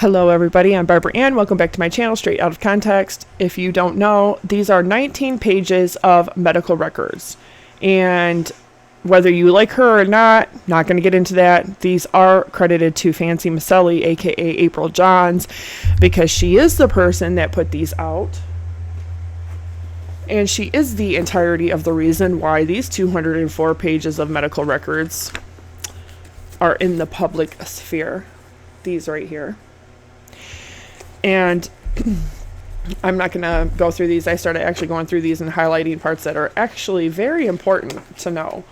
Hello everybody, I'm Barbara Ann. Welcome back to my channel, Straight Out of Context. If you don't know, these are 19 pages of medical records. And whether you like her or not going to get into that. These are credited to Fancy Maselli, aka April Johns, because she is the person that put these out. And she is the entirety of the reason why these 204 pages of medical records are in the public sphere. These right here. And I'm not going to go through these. I started actually going through these and highlighting parts that are actually very important to know.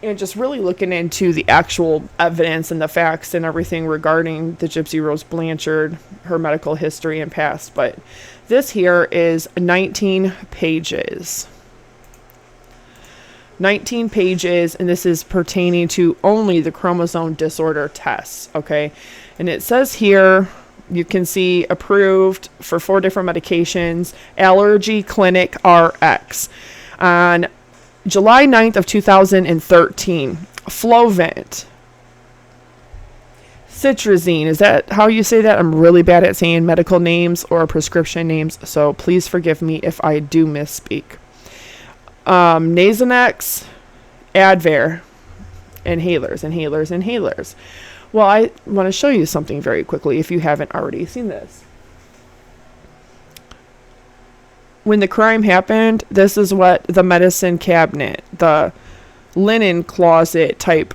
And just really looking into the actual evidence and the facts and everything regarding the Gypsy Rose Blanchard, her medical history and past. But this here is 19 pages. 19 pages, and this is pertaining to only the chromosome disorder tests, okay? And it says here, you can see approved for 4 different medications, Allergy Clinic RX. On July 9th of 2013, Flovent. Citrazine, is that how you say that? I'm really bad at saying medical names or prescription names, so please forgive me if I do misspeak. Nasonex, Advair, inhalers. Well, I want to show you something very quickly if you haven't already seen this. When the crime happened, this is what the medicine cabinet, the linen closet type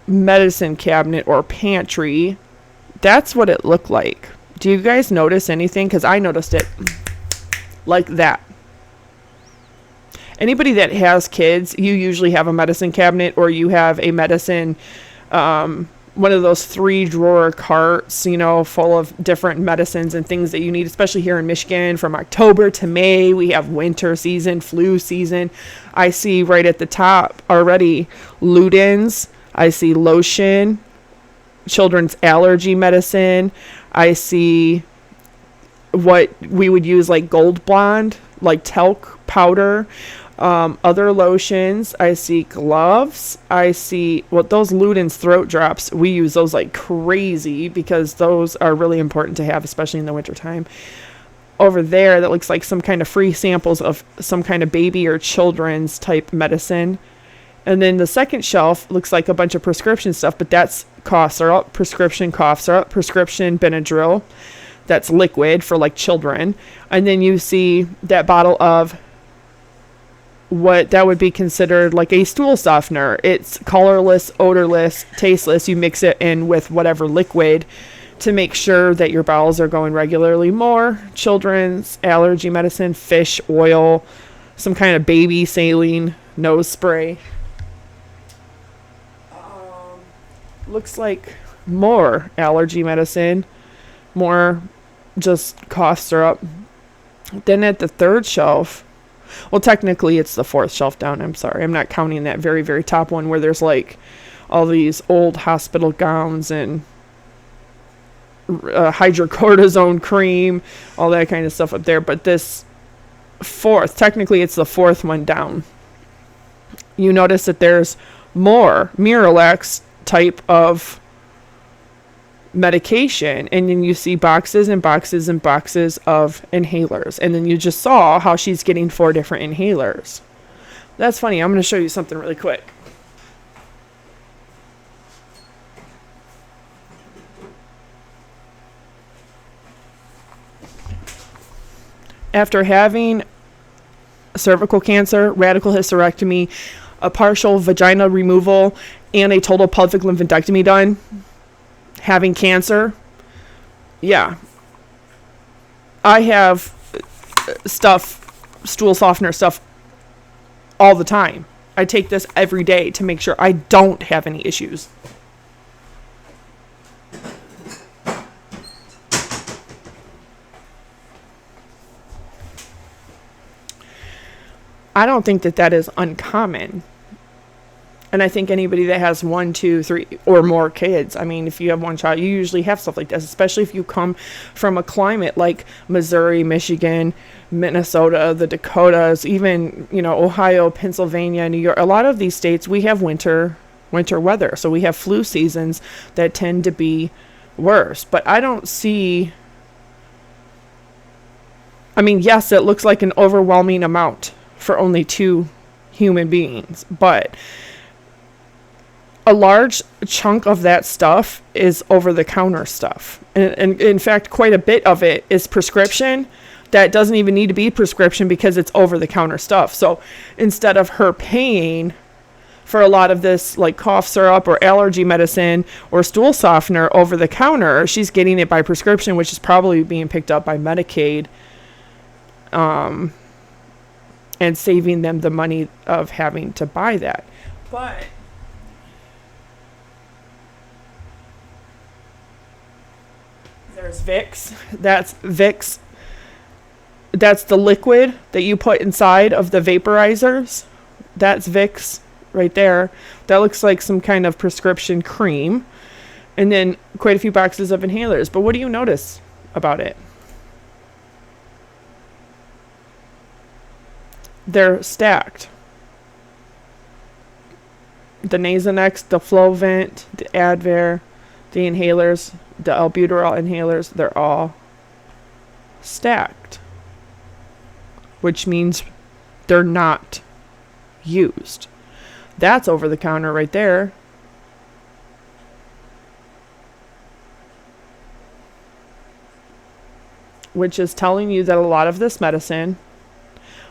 medicine cabinet or pantry, that's what it looked like. Do you guys notice anything? Because I noticed it like that. Anybody that has kids, you usually have a medicine cabinet or you have a medicine, one of those 3-drawer carts, you know, full of different medicines and things that you need, especially here in Michigan. From October to May, we have winter season, flu season. I see right at the top already Ludens. I see lotion, children's allergy medicine. I see what we would use like Gold Blonde, like talc powder. Other lotions, I see gloves, I see, well, those Ludens throat drops, we use those like crazy because those are really important to have, especially in the wintertime. Over there, that looks like some kind of free samples of some kind of baby or children's type medicine. And then the second shelf looks like a bunch of prescription stuff, but that's cough syrup, prescription cough syrup, prescription Benadryl, that's liquid for like children. And then you see that bottle of what that would be considered like a stool softener. It's colorless, odorless, tasteless. You mix it in with whatever liquid to make sure that your bowels are going regularly. More children's allergy medicine, fish oil, some kind of baby saline nose spray. Looks like more allergy medicine, more just cough syrup. Then at the third shelf, well, technically it's the 4th shelf down. I'm sorry. I'm not counting that very, very top one where there's like all these old hospital gowns and hydrocortisone cream, all that kind of stuff up there. But this 4th, technically it's the 4th one down. You notice that there's more Miralax type of medication, and then you see boxes and boxes and boxes of inhalers, and then you just saw how she's getting 4 different inhalers. That's funny. I'm going to show you something really quick. After having cervical cancer, radical hysterectomy, a partial vagina removal, and a total pelvic lymphodectomy done, having cancer, yeah, I have stool softener stuff all the time. I take this every day to make sure I don't have any issues. I don't think that is uncommon. And I think anybody that has 1, 2, 3 or more kids, I mean, if you have one child, you usually have stuff like this, especially if you come from a climate like Missouri, Michigan, Minnesota, the Dakotas, even, you know, Ohio, Pennsylvania, New York. A lot of these states, we have winter winter weather. So we have flu seasons that tend to be worse. But I don't see, I mean, yes, it looks like an overwhelming amount for only 2 human beings, but a large chunk of that stuff is over-the-counter stuff. And in fact, quite a bit of it is prescription that doesn't even need to be prescription because it's over-the-counter stuff. So instead of her paying for a lot of this, like cough syrup or allergy medicine or stool softener over-the-counter, she's getting it by prescription, which is probably being picked up by Medicaid, and saving them the money of having to buy that. But there's Vicks. That's Vicks. That's the liquid that you put inside of the vaporizers. That's Vicks right there. That looks like some kind of prescription cream. And then quite a few boxes of inhalers. But what do you notice about it? They're stacked. The Nasonex, the Flovent, the Advair, the inhalers, the albuterol inhalers, they're all stacked, which means they're not used. That's over the counter right there. Which is telling you that a lot of this medicine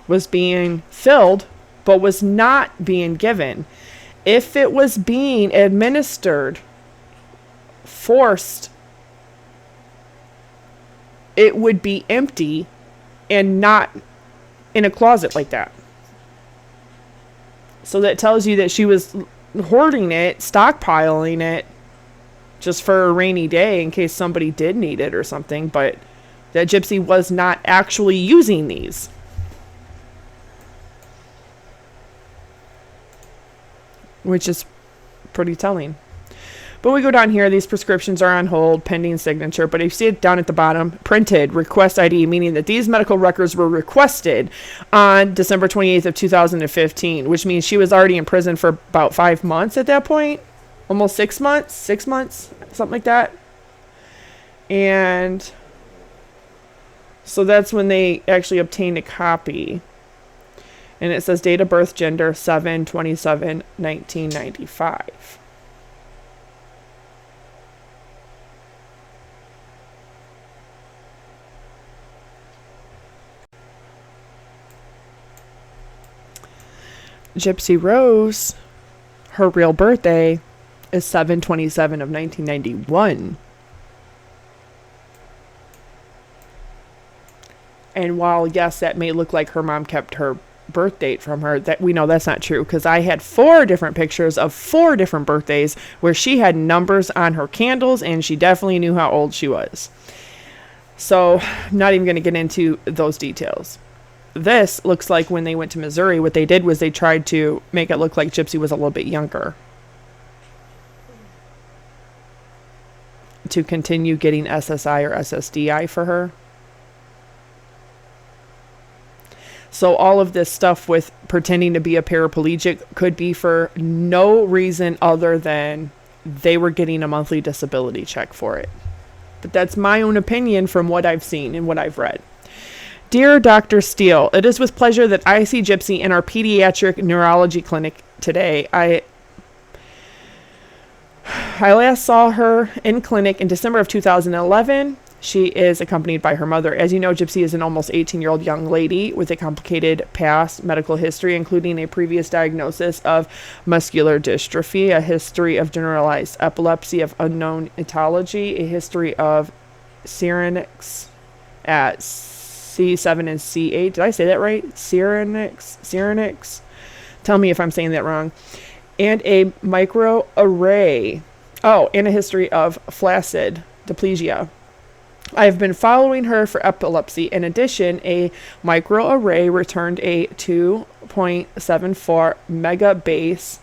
was being filled, but was not being given. If it was being administered, forced, it would be empty and not in a closet like that. So that tells you that she was hoarding it, stockpiling it, just for a rainy day in case somebody did need it or something, but that Gypsy was not actually using these. Which is pretty telling. But we go down here, these prescriptions are on hold, pending signature. But if you see it down at the bottom, printed, request ID, meaning that these medical records were requested on December 28th of 2015, which means she was already in prison for about 5 months at that point. Almost 6 months, something like that. And so that's when they actually obtained a copy. And it says date of birth, gender, 7/27/1995. Gypsy Rose, her real birthday is 7/27 of 1991. And while, yes, that may look like her mom kept her birth date from her, that we know that's not true, because I had 4 different pictures of 4 different birthdays where she had numbers on her candles and she definitely knew how old she was. So I'm not even going to get into those details. This looks like when they went to Missouri, what they did was they tried to make it look like Gypsy was a little bit younger to continue getting SSI or SSDI for her. So all of this stuff with pretending to be a paraplegic could be for no reason other than they were getting a monthly disability check for it. But that's my own opinion from what I've seen and what I've read. Dear Dr. Steele, it is with pleasure that I see Gypsy in our pediatric neurology clinic today. I last saw her in clinic in December of 2011. She is accompanied by her mother. As you know, Gypsy is an almost 18-year-old young lady with a complicated past medical history, including a previous diagnosis of muscular dystrophy, a history of generalized epilepsy of unknown etiology, a history of syrinx at C7 and C8. Did I say that right? Syrinx. Tell me if I'm saying that wrong. And a microarray. Oh, and a history of flaccid diplegia. I have been following her for epilepsy. In addition, a microarray returned a 2.74 megabase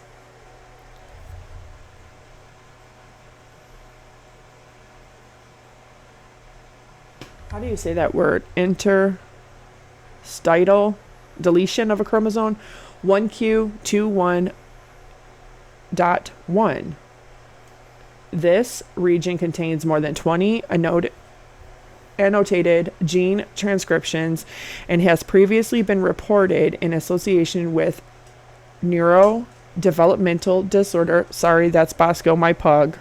how do you say that word? Interstitial deletion of a chromosome. 1q21 G.1. This region contains more than 20 annotated gene transcriptions and has previously been reported in association with neurodevelopmental disorder. Sorry, that's Bosco, my pug.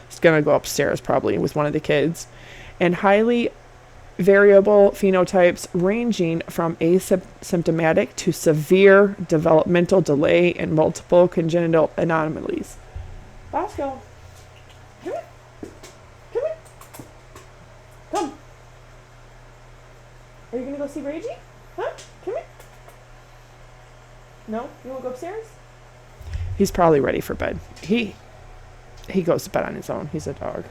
He's going to go upstairs probably with one of the kids. And highly variable phenotypes ranging from asymptomatic to severe developmental delay and multiple congenital anomalies. Bosco, come here. Come here. Come. Are you going to go see Reggie? Huh? Come here. No? You want to go upstairs? He's probably ready for bed. He goes to bed on his own. He's a dog.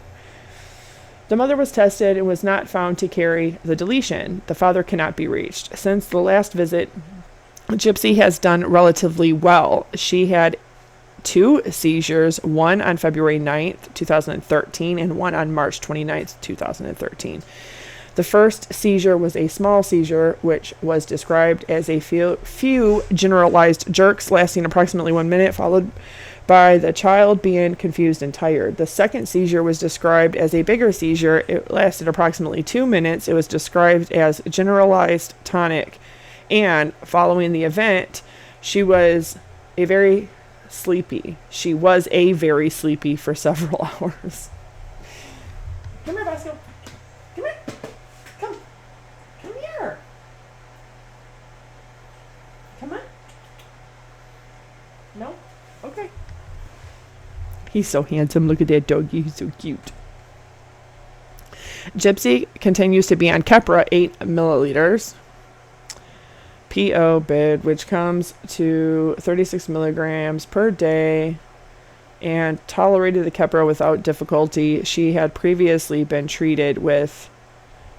The mother was tested and was not found to carry the deletion. The father cannot be reached. Since the last visit, Gypsy has done relatively well. She had 2 seizures, one on February 9th, 2013, and one on March 29th, 2013. The first seizure was a small seizure, which was described as a few generalized jerks lasting approximately 1 minute, followed by the child being confused and tired. The second seizure was described as a bigger seizure. It lasted approximately 2 minutes. It was described as generalized tonic. And following the event, she was very sleepy for several hours. Come here, Bosco. Come here. Come. Come here. Come on. No? Okay. He's so handsome. Look at that doggy. He's so cute. Gypsy continues to be on Keppra 8 milliliters. PO bid, which comes to 36 milligrams per day, and tolerated the Keppra without difficulty. She had previously been treated with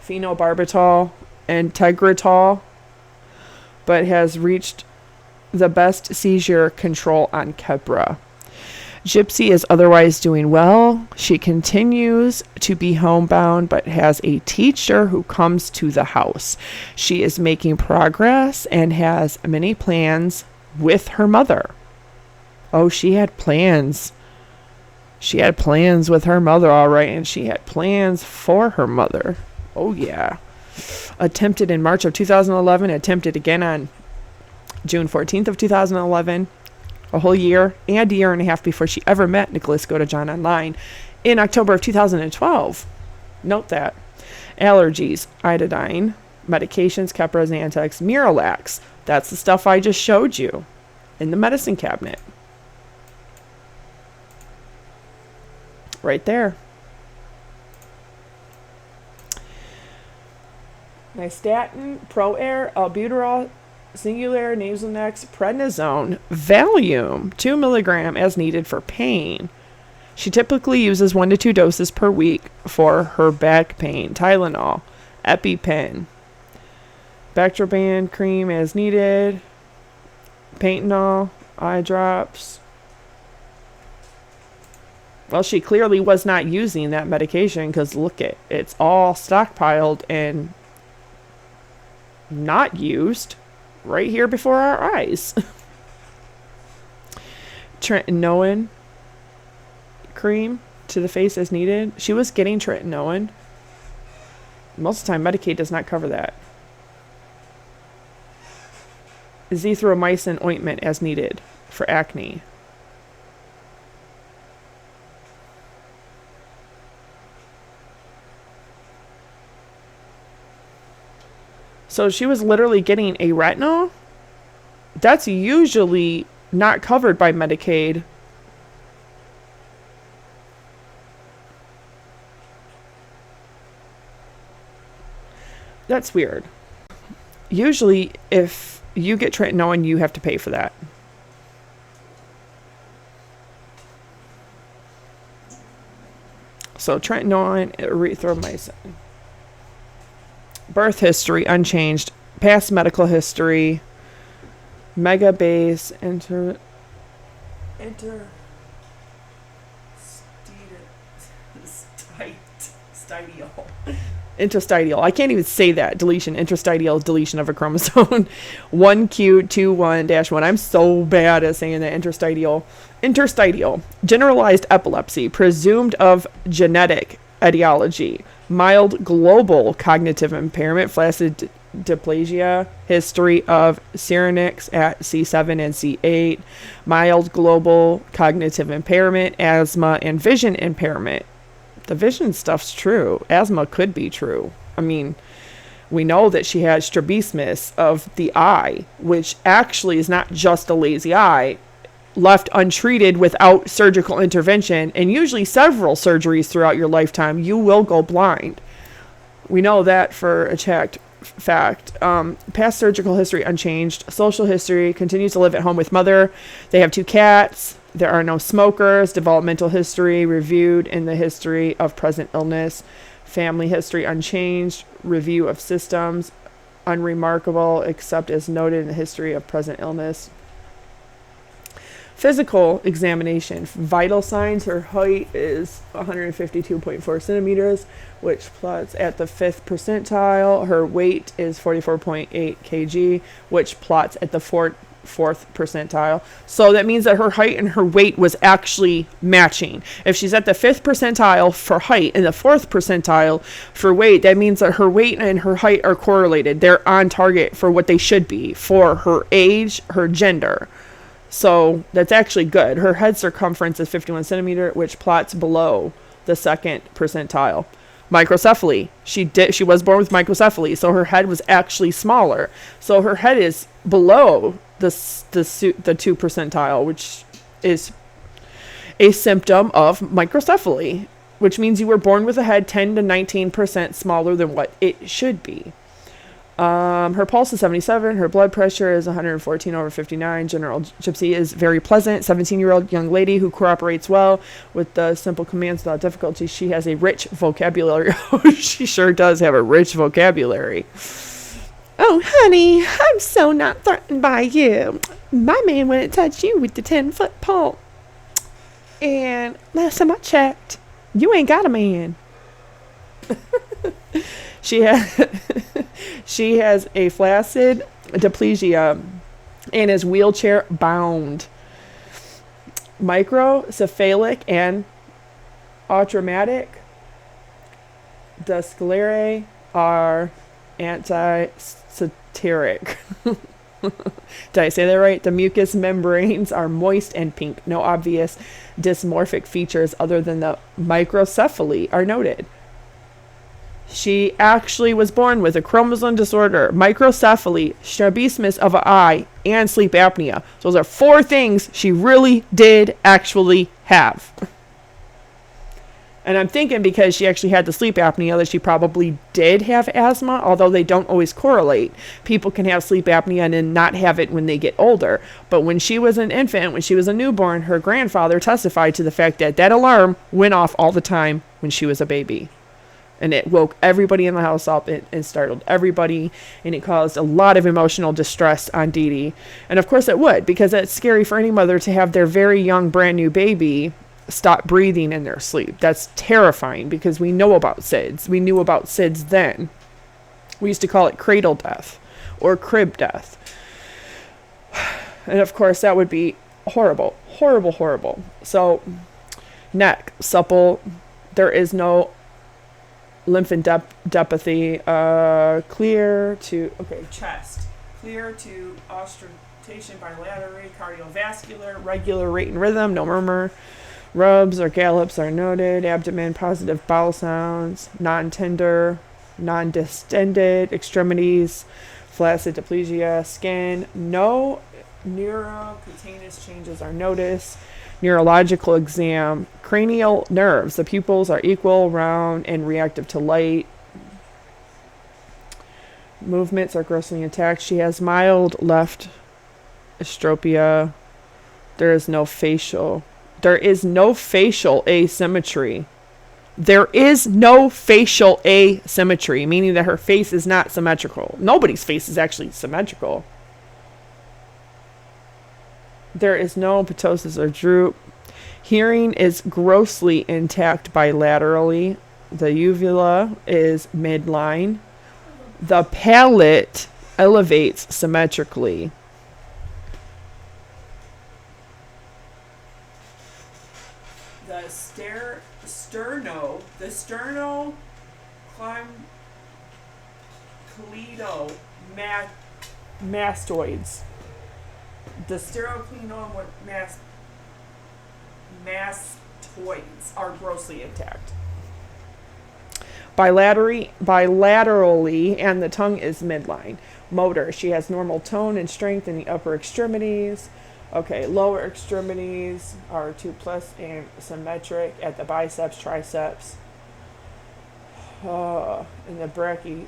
phenobarbital and Tegretol, but has reached the best seizure control on Keppra. Gypsy is otherwise doing well. She continues to be homebound, but has a teacher who comes to the house. She is making progress and has many plans with her mother. Oh, she had plans. She had plans with her mother, all right, and she had plans for her mother. Oh, yeah. Attempted in March of 2011, attempted again on June 14th of 2011. A whole year and a year and a half before she ever met Nicholas Godejohn online in October of 2012. Note that. Allergies, iodine, medications, Keppra, Xantex, Miralax. That's the stuff I just showed you in the medicine cabinet. Right there. Nystatin, ProAir, albuterol, singular, Nasonex, prednisone, Valium, 2 milligram as needed for pain. She typically uses 1 to 2 doses per week for her back pain. Tylenol, EpiPen, Bactroban cream as needed, Panthenol, eye drops. Well, she clearly was not using that medication because look at it's all stockpiled and not used. Right here before our eyes. Tretinoin cream to the face as needed. She was getting tretinoin. Most of the time, Medicaid does not cover that. Azithromycin ointment as needed for acne. So she was literally getting a retinol. That's usually not covered by Medicaid. That's weird. Usually, if you get tretinoin, you have to pay for that. So tretinoin, erythromycin. Birth history unchanged. Past medical history. Mega base. Interstitial. Interstitial. I can't even say that. Deletion. Interstitial deletion of a chromosome. 1q21-1. I'm so bad at saying that. Interstitial. Interstitial. Generalized epilepsy. Presumed of genetic etiology. Mild global cognitive impairment. Flaccid dysplasia. History of syrinx at C7 and C8. Mild global cognitive impairment. Asthma and vision impairment. The vision stuff's true. Asthma could be true. I mean, we know that she had strabismus of the eye, which actually is not just a lazy eye. Left untreated without surgical intervention, and usually several surgeries throughout your lifetime, you will go blind. We know that for a checked fact. Past surgical history unchanged. Social history, continues to live at home with mother. They have 2 cats. There are no smokers. Developmental history reviewed in the history of present illness. Family history unchanged. Review of systems unremarkable except as noted in the history of present illness. Physical examination. Vital signs. Her height is 152.4 centimeters, which plots at the 5th percentile. Her weight is 44.8 kg, which plots at the 4th percentile. So that means that her height and her weight was actually matching. If she's at the 5th percentile for height and the 4th percentile for weight, that means that her weight and her height are correlated. They're on target for what they should be for her age, her gender. So that's actually good. Her head circumference is 51 centimeter, which plots below the 2nd percentile. Microcephaly. She was born with microcephaly, so her head was actually smaller. So her head is below the 2 percentile, which is a symptom of microcephaly, which means you were born with a head 10 to 19% smaller than what it should be. Her pulse is 77. Her blood pressure is 114/59. General Gypsy is very pleasant. 17-year-old young lady who cooperates well with the simple commands without difficulty. She has a rich vocabulary. She sure does have a rich vocabulary. Oh, honey, I'm so not threatened by you. My man wouldn't touch you with the 10-foot pole. And last time I checked, you ain't got a man. She has a flaccid dysplasia and is wheelchair bound. Microcephalic and automatic. The sclerae are anti-ceteric. Did I say that right? The mucous membranes are moist and pink. No obvious dysmorphic features other than the microcephaly are noted. She actually was born with a chromosome disorder, microcephaly, strabismus of an eye, and sleep apnea. So those are 4 things she really did actually have. And I'm thinking because she actually had the sleep apnea that she probably did have asthma, although they don't always correlate. People can have sleep apnea and then not have it when they get older. But when she was an infant, when she was a newborn, her grandfather testified to the fact that that alarm went off all the time when she was a baby. And it woke everybody in the house up and startled everybody. And it caused a lot of emotional distress on Dee Dee. And of course it would, because it's scary for any mother to have their very young brand new baby stop breathing in their sleep. That's terrifying because we know about SIDS. We knew about SIDS then. We used to call it cradle death or crib death. And of course that would be horrible, horrible, horrible. So neck, supple. There is no lymphadenopathy, clear to, chest, clear to auscultation bilaterally, cardiovascular, regular rate and rhythm, no murmur, rubs or gallops are noted, abdomen, positive bowel sounds, non-tender, non-distended, extremities, flaccid dysplasia, skin, no neurocutaneous changes are noticed. Neurological exam, cranial nerves. The pupils are equal, round, and reactive to light. Movements are grossly intact. She has mild left astropia. There is no facial asymmetry. There is no facial asymmetry, meaning that her face is not symmetrical. Nobody's face is actually symmetrical. There is no ptosis or droop. Hearing is grossly intact bilaterally. The uvula is midline. The palate elevates symmetrically. The sternocleidomastoids. The mastoids are grossly intact. Bilaterally, and the tongue is midline. Motor, she has normal tone and strength in the upper extremities. Okay, lower extremities are 2+ and symmetric at the biceps, triceps, and the brachiocordials.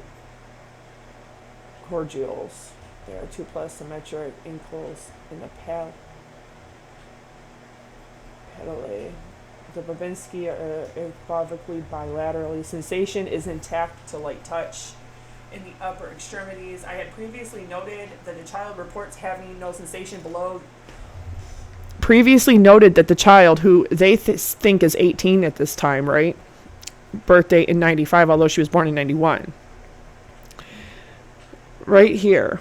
They are 2+ symmetric ankles in the pedale. The Babinski are equivocally bilaterally. Sensation is intact to light touch in the upper extremities. I had previously noted that the child reports having no sensation below. Previously noted that the child, who they think is 18 at this time, right? Birthday in 95, although she was born in 91. Right here.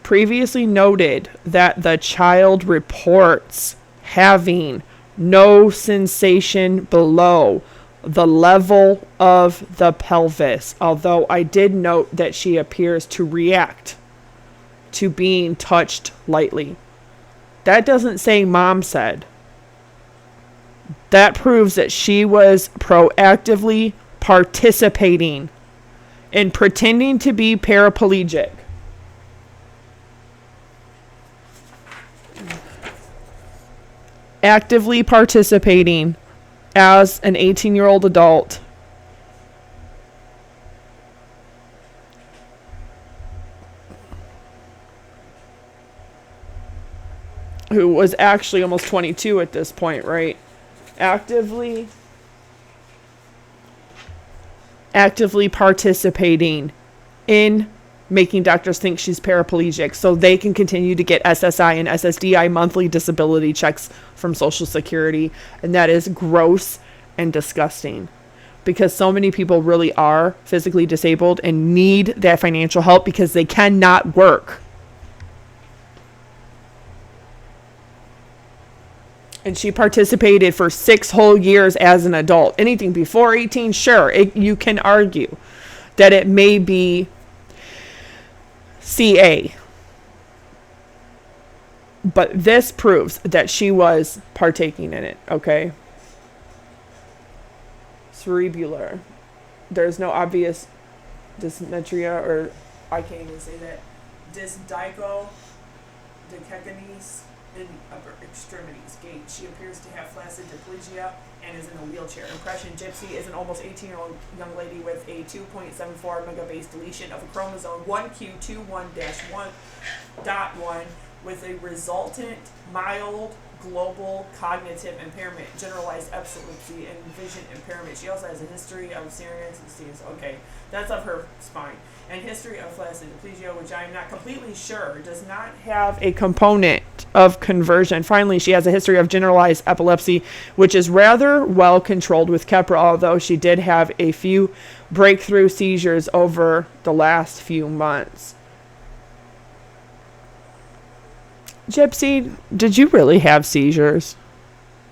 Previously noted that the child reports having no sensation below the level of the pelvis, although I did note that she appears to react to being touched lightly. That doesn't say mom said. That proves that she was proactively participating in pretending to be paraplegic. Actively participating as an 18-year-old adult who was actually almost 22 at this point, right? Actively participating in making doctors think she's paraplegic so they can continue to get SSI and SSDI monthly disability checks from Social Security. And that is gross and disgusting because so many people really are physically disabled and need that financial help because they cannot work. And she participated for 6 whole years as an adult. Anything before 18, sure, you can argue that it may be CA. But this proves that she was partaking in it, okay? Cerebular. There's no obvious dysmetria, or I can't even say that. Dysdicodecagonese in upper extremities. Gait. She appears to have flaccid diplegia and is in a wheelchair. Impression: Gypsy is an almost 18-year-old young lady with a 2.74 megabase deletion of a chromosome 1q21-1.1 with a resultant mild global cognitive impairment, generalized epilepsy, and vision impairment. She also has a history of serious disease. Okay, that's of her spine. And history of flaccid diplegia, which I'm not completely sure, does not have a component of conversion. Finally, she has a history of generalized epilepsy, which is rather well controlled with Keppra, although she did have a few breakthrough seizures over the last few months. Gypsy, did you really have seizures?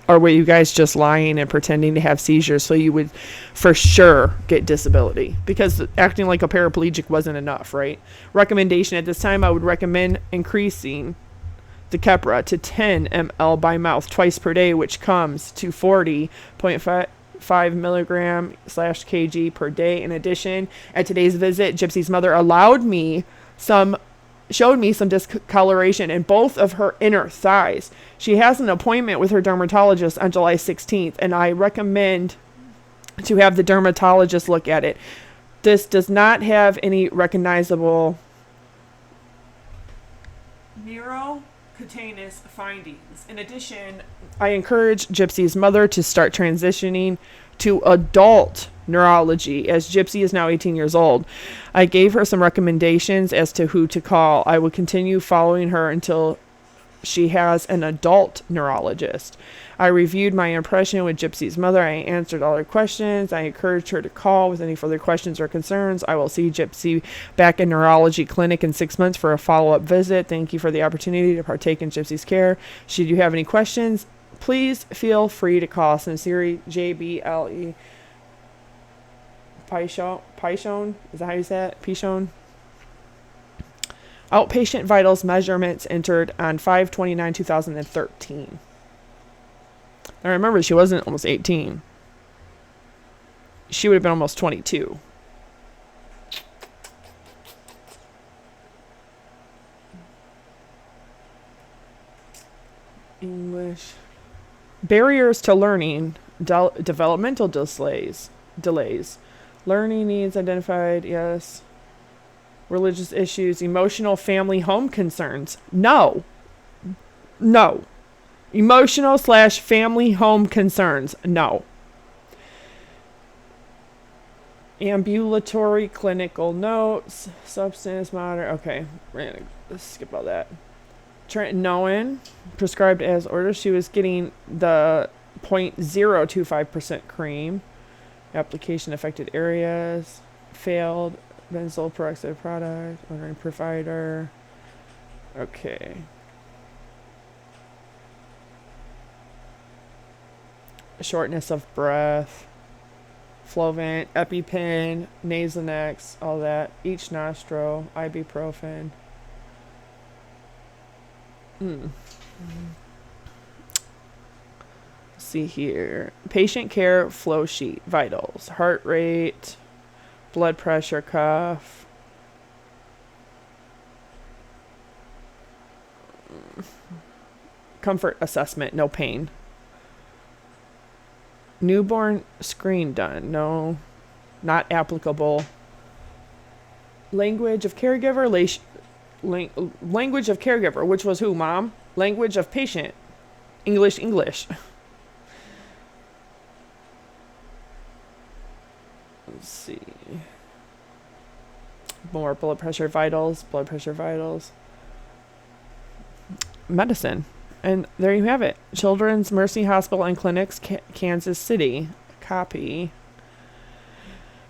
Or were you guys just lying and pretending to have seizures so you would for sure get disability? Because acting like a paraplegic wasn't enough, right? Recommendation: at this time, I would recommend increasing the Keppra to 10 ml by mouth twice per day, which comes to 40.5 milligram/kg per day. In addition, at today's visit, Gypsy's mother showed me some discoloration in both of her inner thighs. She has an appointment with her dermatologist on July 16th, and I recommend to have the dermatologist look at it. This does not have any recognizable neurocutaneous findings. In addition, I encourage Gypsy's mother to start transitioning to adult neurology, as Gypsy is now 18 years old. I gave her some recommendations as to who to call. I will continue following her until she has an adult neurologist. I reviewed my impression with Gypsy's mother. I answered all her questions. I encouraged her to call with any further questions or concerns. I will see Gypsy back in neurology clinic in 6 months for a follow-up visit. Thank you for the opportunity to partake in Gypsy's care. Should you have any questions, please feel free to call. Sincerely, JBLE. Pyshon? Is that how you say it? Pyshon? Outpatient vitals measurements entered on 5/29/2013. Now remember, she wasn't almost 18. She would have been almost 22. English. Barriers to learning. Developmental delays. Learning needs identified. Yes. Religious issues. Emotional family home concerns. No. Emotional / family home concerns. No. Ambulatory clinical notes. Substance monitor. Okay. We're going to skip all that. Tretinoin. Prescribed as ordered. She was getting the 0.025% cream. Application affected areas. Failed. Benzoyl peroxide product. Ordering provider. Okay. Shortness of breath. Flovent. EpiPen. Nasonex. All that. Each nostril. Ibuprofen. See here. Patient care flow sheet. Vitals. Heart rate. Blood pressure. Cough. Comfort assessment. No pain. Newborn screen done. No. Not applicable. Language of caregiver. Language of caregiver. Which was who, Mom? Language of patient. English. Let's see. More blood pressure vitals. Medicine. And there you have it. Children's Mercy Hospital and Clinics, Kansas City. Copy.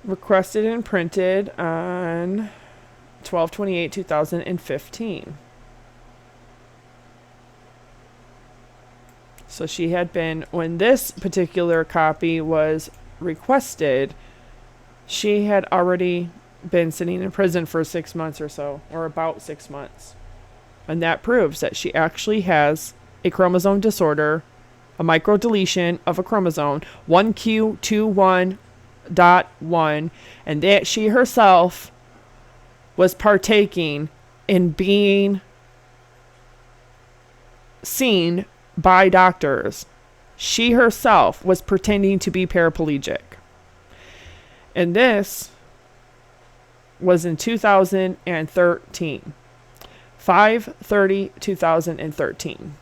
Requested and printed on 12/28/2015. So she had been, when this particular copy was requested, she had already been sitting in prison for 6 months or so, or about 6 months. And that proves that she actually has a chromosome disorder, a microdeletion of a chromosome, 1q21.1, and that she herself was partaking in being seen by doctors. She herself was pretending to be paraplegic. And this was in 2013. 5/30/2013.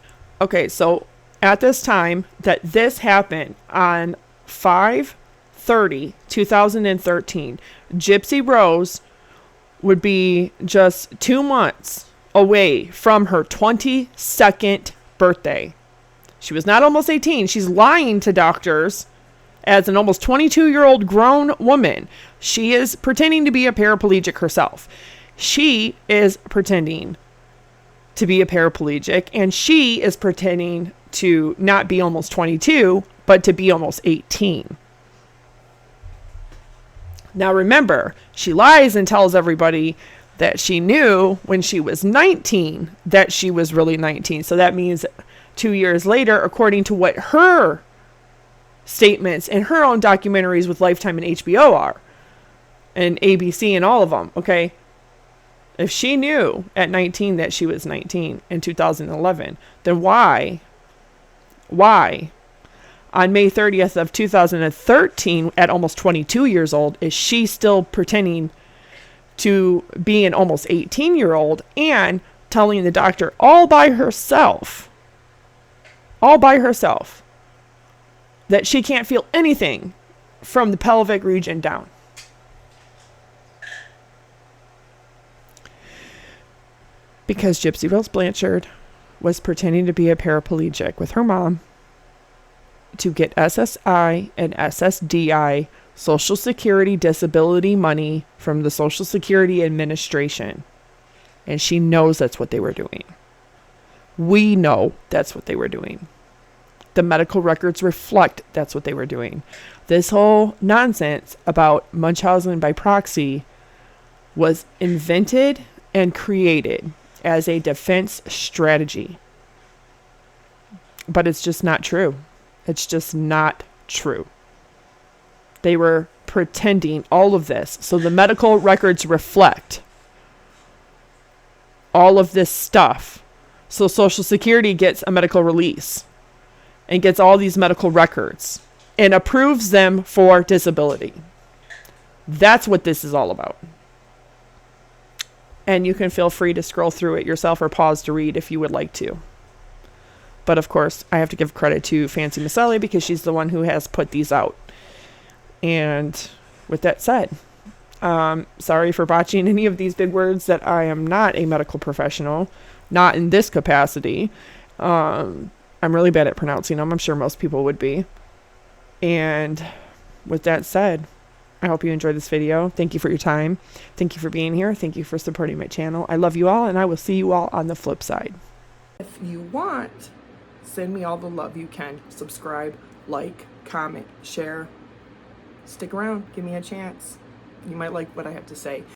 Okay, so at this time that this happened on 5/30/2013, Gypsy Rose would be just 2 months away from her 22nd birthday. She was not almost 18. She's lying to doctors as an almost 22-year-old grown woman. She is pretending to be a paraplegic herself. She is pretending to be a paraplegic, and she is pretending to not be almost 22, but to be almost 18. Now remember, she lies and tells everybody that she knew when she was 19 that she was really 19. So that means 2 years later, according to what her statements and her own documentaries with Lifetime and HBO are, and ABC and all of them, okay? If she knew at 19 that she was 19 in 2011, then why on May 30th of 2013 at almost 22 years old is she still pretending to be an almost 18-year-old and telling the doctor all by herself that she can't feel anything from the pelvic region down? Because Gypsy Rose Blanchard was pretending to be a paraplegic with her mom to get SSI and SSDI, Social Security disability money from the Social Security Administration. And she knows that's what they were doing. We know that's what they were doing. The medical records reflect that's what they were doing. This whole nonsense about Munchausen by proxy was invented and created as a defense strategy. But it's just not true. It's just not true. They were pretending all of this. So the medical records reflect all of this stuff. So Social Security gets a medical release and gets all these medical records and approves them for disability. That's what this is all about. And you can feel free to scroll through it yourself or pause to read if you would like to. But of course, I have to give credit to Fancy Maselli because she's the one who has put these out. And with that said, sorry for botching any of these big words that I am not a medical professional, not in this capacity. I'm really bad at pronouncing them. I'm sure most people would be. And with that said, I hope you enjoyed this video. Thank you for your time. Thank you for being here. Thank you for supporting my channel. I love you all, and I will see you all on the flip side. If you want, send me all the love you can. Subscribe, like, comment, share. Stick around. Give me a chance. You might like what I have to say.